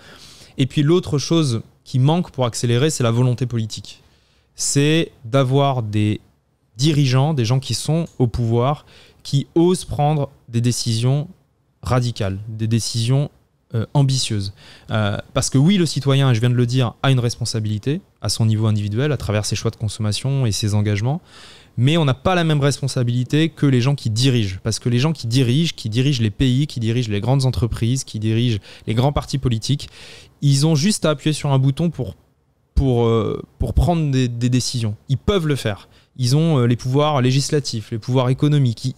Et puis l'autre chose qui manque pour accélérer, c'est la volonté politique. C'est d'avoir des dirigeants, des gens qui sont au pouvoir, qui osent prendre des décisions radicales, des décisions ambitieuses. Parce que oui, le citoyen, et je viens de le dire, a une responsabilité à son niveau individuel, à travers ses choix de consommation et ses engagements, mais on n'a pas la même responsabilité que les gens qui dirigent. Parce que les gens qui dirigent les pays, qui dirigent les grandes entreprises, qui dirigent les grands partis politiques, ils ont juste à appuyer sur un bouton pour prendre des décisions. Ils peuvent le faire. Ils ont les pouvoirs législatifs, les pouvoirs économiques.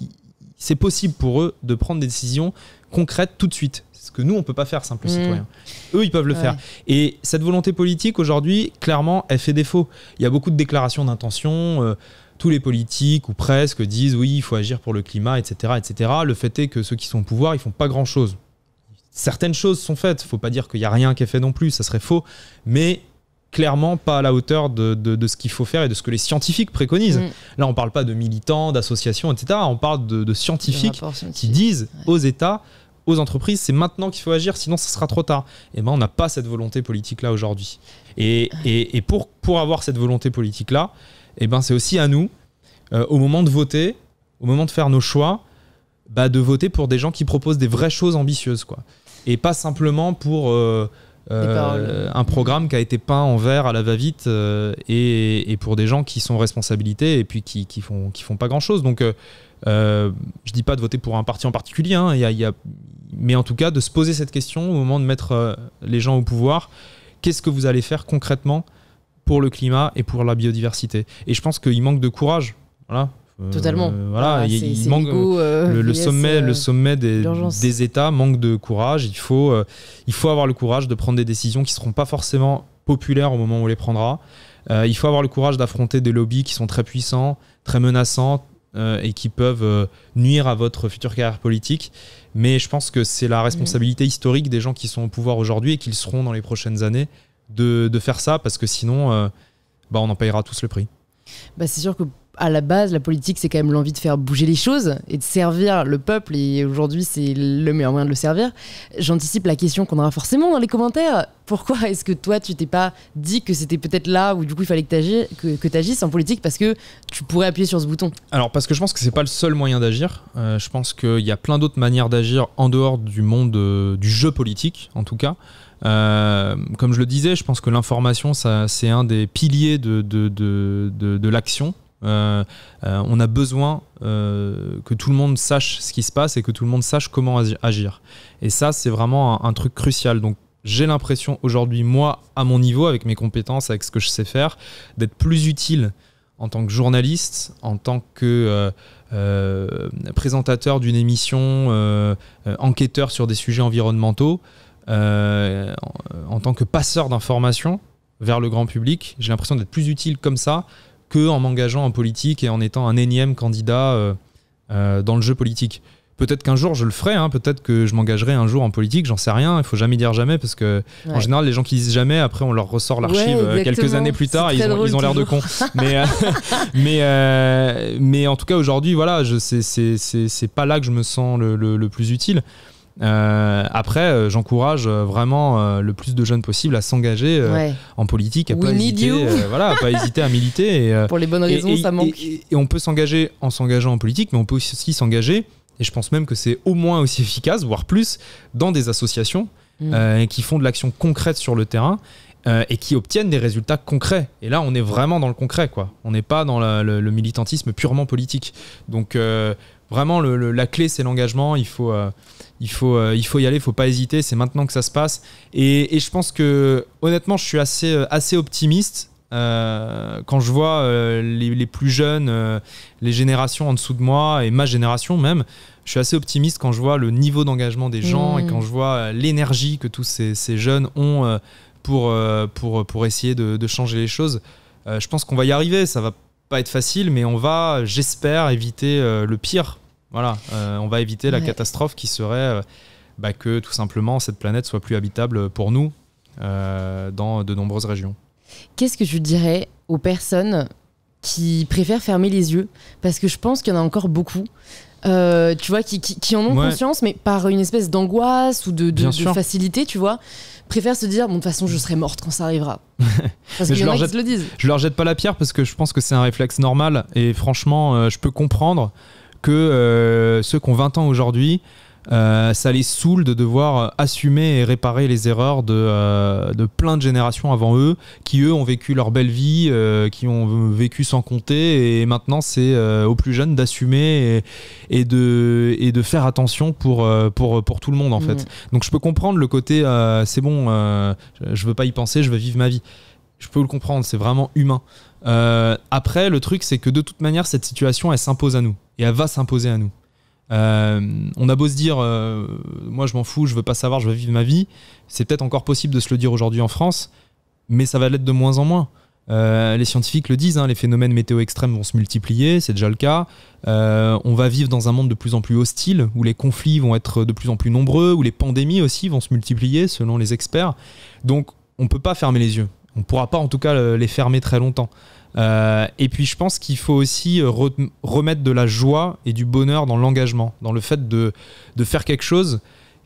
C'est possible pour eux de prendre des décisions concrètes tout de suite. Ce que nous, on ne peut pas faire, simples citoyens. Eux, ils peuvent le faire. Et cette volonté politique, aujourd'hui, clairement, elle fait défaut. Il y a beaucoup de déclarations d'intention. Tous les politiques, ou presque, disent oui, il faut agir pour le climat, etc., etc. Le fait est que ceux qui sont au pouvoir, ils ne font pas grand-chose. Certaines choses sont faites. Il ne faut pas dire qu'il n'y a rien qui est fait non plus. Ça serait faux. Mais clairement pas à la hauteur de ce qu'il faut faire et de ce que les scientifiques préconisent. Là, on ne parle pas de militants, d'associations, etc. On parle de scientifiques qui disent aux États, aux entreprises, c'est maintenant qu'il faut agir, sinon ça sera trop tard. Et ben, on n'a pas cette volonté politique-là aujourd'hui. Et pour avoir cette volonté politique-là, et ben, c'est aussi à nous, au moment de voter, au moment de faire nos choix, de voter pour des gens qui proposent des vraies choses ambitieuses, quoi. Et pas simplement pour un programme qui a été peint en vert à la va-vite et pour des gens qui sont en responsabilité et puis qui font pas grand-chose. Donc, je dis pas de voter pour un parti en particulier, hein, mais en tout cas de se poser cette question au moment de mettre les gens au pouvoir. Qu'est-ce que vous allez faire concrètement pour le climat et pour la biodiversité ? Et je pense qu'il manque de courage. Voilà. Totalement. Voilà, il manque le sommet des États manque de courage. Il faut avoir le courage de prendre des décisions qui ne seront pas forcément populaires au moment où on les prendra. Il faut avoir le courage d'affronter des lobbies qui sont très puissants, très menaçants et qui peuvent nuire à votre future carrière politique. Mais je pense que c'est la responsabilité historique des gens qui sont au pouvoir aujourd'hui et qui le seront dans les prochaines années de faire ça, parce que sinon on en payera tous le prix. C'est sûr que à la base, la politique, c'est quand même l'envie de faire bouger les choses et de servir le peuple. Et aujourd'hui, c'est le meilleur moyen de le servir. J'anticipe la question qu'on aura forcément dans les commentaires. Pourquoi est-ce que toi, tu t'es pas dit que c'était peut-être là où du coup, il fallait que tu agisses en politique, parce que tu pourrais appuyer sur ce bouton ? Alors, parce que je pense que c'est pas le seul moyen d'agir. Je pense qu'il y a plein d'autres manières d'agir en dehors du monde du jeu politique, en tout cas. Comme je le disais, je pense que l'information, c'est un des piliers de l'action. On a besoin que tout le monde sache ce qui se passe et que tout le monde sache comment agir. Et ça, c'est vraiment un truc crucial. Donc, j'ai l'impression aujourd'hui, moi, à mon niveau, avec mes compétences, avec ce que je sais faire, d'être plus utile en tant que journaliste, en tant que présentateur d'une émission, enquêteur sur des sujets environnementaux, en tant que passeur d'informations vers le grand public. J'ai l'impression d'être plus utile comme ça qu'en m'engageant en politique et en étant un énième candidat dans le jeu politique. Peut-être qu'un jour je le ferai, hein, peut-être que je m'engagerai un jour en politique, j'en sais rien, il faut jamais dire jamais, parce que en général les gens qui disent jamais, après on leur ressort l'archive quelques années plus tard, ils ont l'air de cons. mais en tout cas aujourd'hui, voilà, c'est pas là que je me sens le plus utile. Après, j'encourage vraiment le plus de jeunes possible à s'engager en politique, à pas hésiter à militer. Pour les bonnes raisons, ça manque. Et on peut s'engager en s'engageant en politique, mais on peut aussi s'engager, et je pense même que c'est au moins aussi efficace, voire plus, dans des associations qui font de l'action concrète sur le terrain et qui obtiennent des résultats concrets. Et là, on est vraiment dans le concret, quoi. On n'est pas dans le militantisme purement politique. Donc, vraiment, la clé, c'est l'engagement. Il faut y aller, il faut pas hésiter. C'est maintenant que ça se passe. Et je pense que, honnêtement, je suis assez optimiste quand je vois les plus jeunes, les générations en dessous de moi et ma génération même, je suis assez optimiste quand je vois le niveau d'engagement des gens et quand je vois l'énergie que tous ces jeunes ont pour essayer de changer les choses. Je pense qu'on va y arriver, ça va pas être facile, mais on va, j'espère, éviter le pire. Voilà, on va éviter la catastrophe qui serait que tout simplement cette planète soit plus habitable pour nous dans de nombreuses régions. Qu'est-ce que tu dirais aux personnes qui préfèrent fermer les yeux? Parce que je pense qu'il y en a encore beaucoup, tu vois, qui en ont conscience, mais par une espèce d'angoisse ou de facilité, tu vois, préfèrent se dire, bon, de toute façon, je serai morte quand ça arrivera. Parce qu'il y en a qui se le disent. Je leur jette pas la pierre parce que je pense que c'est un réflexe normal et franchement, je peux comprendre que ceux qui ont 20 ans aujourd'hui, ça les saoule de devoir assumer et réparer les erreurs de plein de générations avant eux, qui eux ont vécu leur belle vie, qui ont vécu sans compter, et maintenant c'est aux plus jeunes d'assumer et de faire attention pour tout le monde en fait. Donc je peux comprendre le côté c'est bon, je veux pas y penser, je veux vivre ma vie. Je peux le comprendre, c'est vraiment humain. Après le truc c'est que de toute manière cette situation elle s'impose à nous et elle va s'imposer à nous. On a beau se dire moi je m'en fous, je veux pas savoir, je veux vivre ma vie, c'est peut-être encore possible de se le dire aujourd'hui en France, mais ça va l'être de moins en moins. Les scientifiques le disent, hein, les phénomènes météo extrêmes vont se multiplier, c'est déjà le cas. On va vivre dans un monde de plus en plus hostile, où les conflits vont être de plus en plus nombreux, où les pandémies aussi vont se multiplier selon les experts. Donc on peut pas fermer les yeux, on pourra pas en tout cas les fermer très longtemps. Et puis je pense qu'il faut aussi remettre de la joie et du bonheur dans l'engagement, dans le fait de faire quelque chose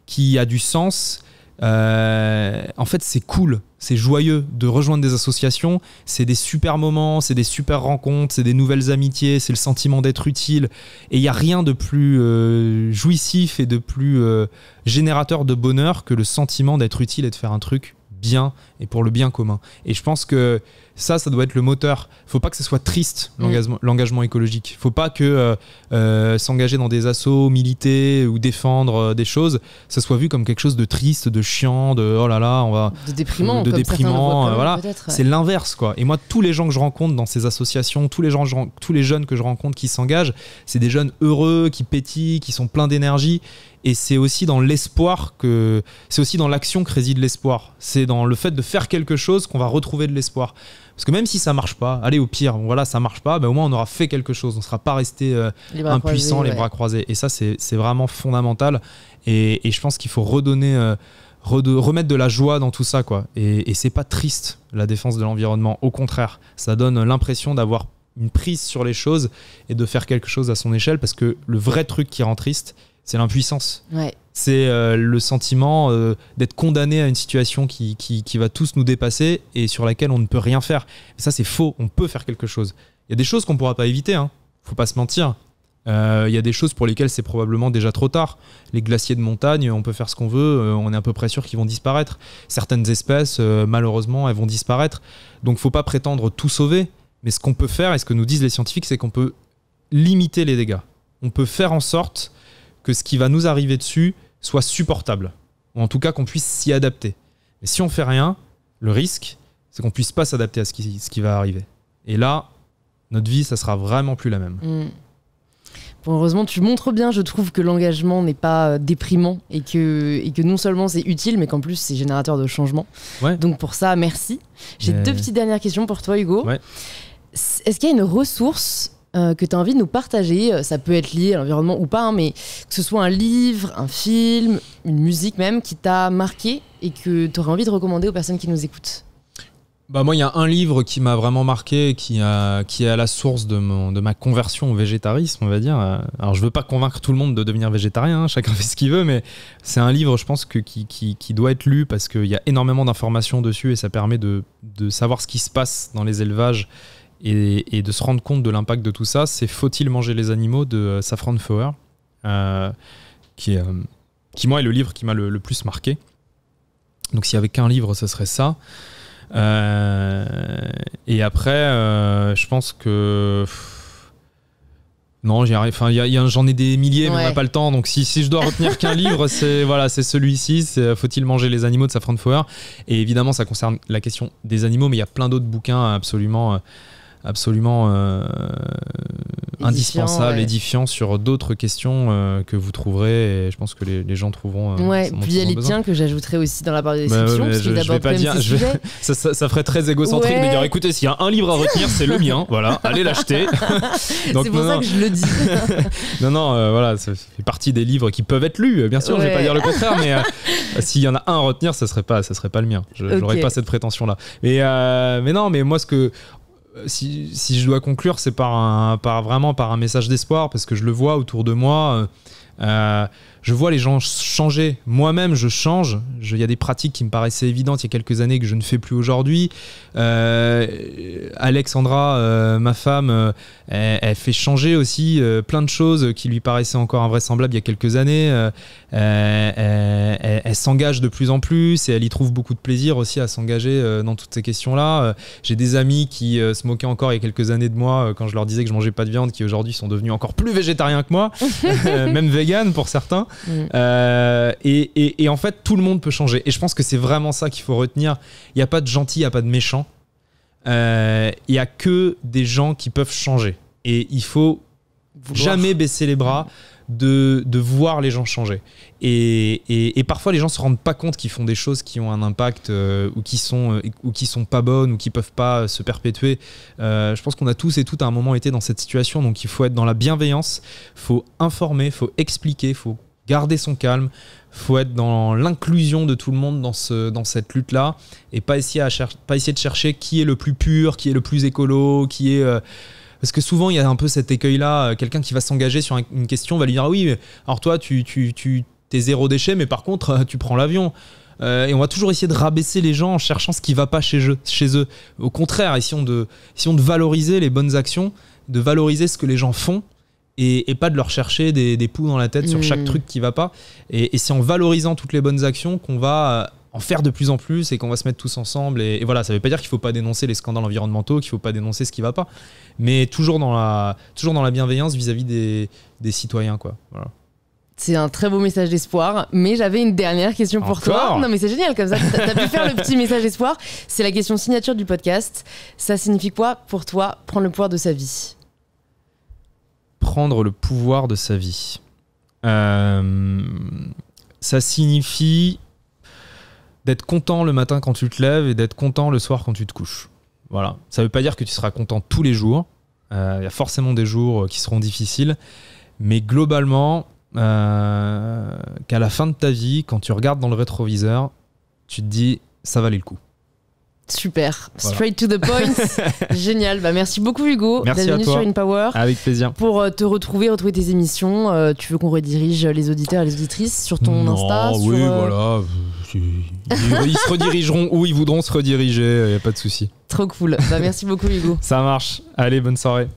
qui a du sens. En fait c'est cool, c'est joyeux de rejoindre des associations, c'est des super moments, c'est des super rencontres, c'est des nouvelles amitiés, c'est le sentiment d'être utile, et il n'y a rien de plus jouissif et de plus générateur de bonheur que le sentiment d'être utile et de faire un truc bien et pour le bien commun. Et je pense que ça doit être le moteur. Faut pas que ce soit triste, l'engagement écologique. Faut pas que s'engager dans des assos, militer ou défendre des choses, ça soit vu comme quelque chose de triste, de chiant, de oh là là, on va de déprimant, voilà. C'est l'inverse quoi. Et moi tous les gens que je rencontre dans ces associations, tous les jeunes que je rencontre qui s'engagent, c'est des jeunes heureux, qui pétillent, qui sont pleins d'énergie. Et c'est aussi dans l'espoir c'est aussi dans l'action que réside l'espoir. C'est dans le fait de faire quelque chose qu'on va retrouver de l'espoir. Parce que même si ça marche pas, allez au pire, voilà, ça marche pas, au moins on aura fait quelque chose. On ne sera pas resté impuissant, les bras croisés. Et ça, c'est vraiment fondamental. Et je pense qu'il faut remettre de la joie dans tout ça, quoi. Et c'est pas triste, la défense de l'environnement. Au contraire, ça donne l'impression d'avoir une prise sur les choses et de faire quelque chose à son échelle. Parce que le vrai truc qui rend triste, c'est l'impuissance. Ouais. C'est le sentiment d'être condamné à une situation qui va tous nous dépasser et sur laquelle on ne peut rien faire. Et ça, c'est faux. On peut faire quelque chose. Il y a des choses qu'on ne pourra pas éviter. Faut pas se mentir. Il y a des choses pour lesquelles c'est probablement déjà trop tard. Les glaciers de montagne, on peut faire ce qu'on veut. On est à peu près sûr qu'ils vont disparaître. Certaines espèces, malheureusement, elles vont disparaître. Donc, faut pas prétendre tout sauver. Mais ce qu'on peut faire, et ce que nous disent les scientifiques, c'est qu'on peut limiter les dégâts. On peut faire en sorte que ce qui va nous arriver dessus soit supportable, ou en tout cas qu'on puisse s'y adapter. Mais si on fait rien, le risque, c'est qu'on puisse pas s'adapter à ce qui va arriver. Et là, notre vie, ça sera vraiment plus la même. Bon, heureusement, tu montres bien, je trouve, que l'engagement n'est pas déprimant et que non seulement c'est utile, mais qu'en plus c'est générateur de changement. Ouais. Donc pour ça, merci. J'ai deux petites dernières questions pour toi, Hugo. Ouais. Est-ce qu'il y a une ressource que tu as envie de nous partager, ça peut être lié à l'environnement ou pas, mais que ce soit un livre, un film, une musique même, qui t'a marqué et que tu aurais envie de recommander aux personnes qui nous écoutent? Moi, il y a un livre qui m'a vraiment marqué, qui est à la source de ma conversion au végétarisme, on va dire. Alors, je veux pas convaincre tout le monde de devenir végétarien, chacun fait ce qu'il veut, mais c'est un livre, je pense, qui doit être lu parce qu'il y a énormément d'informations dessus et ça permet de savoir ce qui se passe dans les élevages et de se rendre compte de l'impact de tout ça. C'est Faut-il manger les animaux de Safran Foer, qui moi est le livre qui m'a le plus marqué. Donc s'il n'y avait qu'un livre, ce serait ça. Et après, je pense que Non, j'en ai des milliers, mais on n'a pas le temps. Donc, si je dois retenir qu'un livre, c'est celui-ci. Faut-il manger les animaux de Safran Foer. Et évidemment, ça concerne la question des animaux, mais il y a plein d'autres bouquins absolument indispensables, édifiants sur d'autres questions que vous trouverez. Et je pense que les gens trouveront. Puis il y a les tiens que j'ajouterai aussi dans la barre de description. Parce que je vais pas dire. Ça ferait très égocentrique de dire écoutez, s'il y a un livre à retenir, c'est le mien. Voilà, allez l'acheter. Donc, c'est pour ça que je le dis. Voilà, ça fait partie des livres qui peuvent être lus. Bien sûr, je vais pas dire le contraire, mais s'il y en a un à retenir, ça serait pas le mien. J'aurais pas cette prétention-là. Mais moi, si je dois conclure, c'est vraiment par un message d'espoir, parce que je le vois autour de moi. Je vois les gens changer. Moi-même, je change. Il y a des pratiques qui me paraissaient évidentes il y a quelques années que je ne fais plus aujourd'hui. Alexandra, ma femme, elle fait changer aussi plein de choses qui lui paraissaient encore invraisemblables il y a quelques années. Elle s'engage de plus en plus et elle y trouve beaucoup de plaisir aussi à s'engager dans toutes ces questions-là. J'ai des amis qui se moquaient encore il y a quelques années de moi quand je leur disais que je mangeais pas de viande, qui aujourd'hui sont devenus encore plus végétariens que moi, même vegan pour certains. Et en fait, tout le monde peut changer. Et je pense que c'est vraiment ça qu'il faut retenir. Il n'y a pas de gentil, il n'y a pas de méchant. Il n'y a que des gens qui peuvent changer. Et il faut jamais baisser les bras de voir les gens changer. Et parfois, les gens ne se rendent pas compte qu'ils font des choses qui ont un impact ou qui sont pas bonnes ou qui ne peuvent pas se perpétuer. Je pense qu'on a tous et toutes à un moment été dans cette situation. Donc, il faut être dans la bienveillance, il faut informer, il faut expliquer, il faut garder son calme, faut être dans l'inclusion de tout le monde dans cette lutte-là et pas essayer de chercher qui est le plus pur, qui est le plus écolo, qui est... Parce que souvent, il y a un peu cet écueil-là. Quelqu'un qui va s'engager sur une question va lui dire « Ah oui, mais alors toi, t'es zéro déchet, mais par contre, tu prends l'avion. » Et on va toujours essayer de rabaisser les gens en cherchant ce qui ne va pas chez eux. Au contraire, essayons de valoriser les bonnes actions, de valoriser ce que les gens font, et pas de leur chercher des poux dans la tête sur chaque truc qui va pas. Et c'est en valorisant toutes les bonnes actions qu'on va en faire de plus en plus et qu'on va se mettre tous ensemble. Et voilà, ça veut pas dire qu'il faut pas dénoncer les scandales environnementaux, qu'il faut pas dénoncer ce qui va pas, mais toujours dans la bienveillance vis-à-vis des citoyens, quoi. Voilà. C'est un très beau message d'espoir, mais j'avais une dernière question pour toi. Non mais c'est génial, comme ça t'as pu faire le petit message d'espoir. C'est la question signature du podcast. Ça signifie quoi pour toi, prendre le pouvoir de sa vie ? Prendre le pouvoir de sa vie. Ça signifie d'être content le matin quand tu te lèves et d'être content le soir quand tu te couches. Voilà. Ça ne veut pas dire que tu seras content tous les jours. Il y a forcément des jours qui seront difficiles. Mais globalement, qu'à la fin de ta vie, quand tu regardes dans le rétroviseur, tu te dis « ça valait le coup ». Super, straight to the point. Génial, merci beaucoup Hugo d'être venu sur InPower. Avec plaisir. Pour te retrouver tes émissions, tu veux qu'on redirige les auditeurs et les auditrices sur ton Insta Oui, voilà. Ils se redirigeront où ils voudront se rediriger, il n'y a pas de souci. Trop cool, merci beaucoup Hugo. Ça marche, allez, bonne soirée.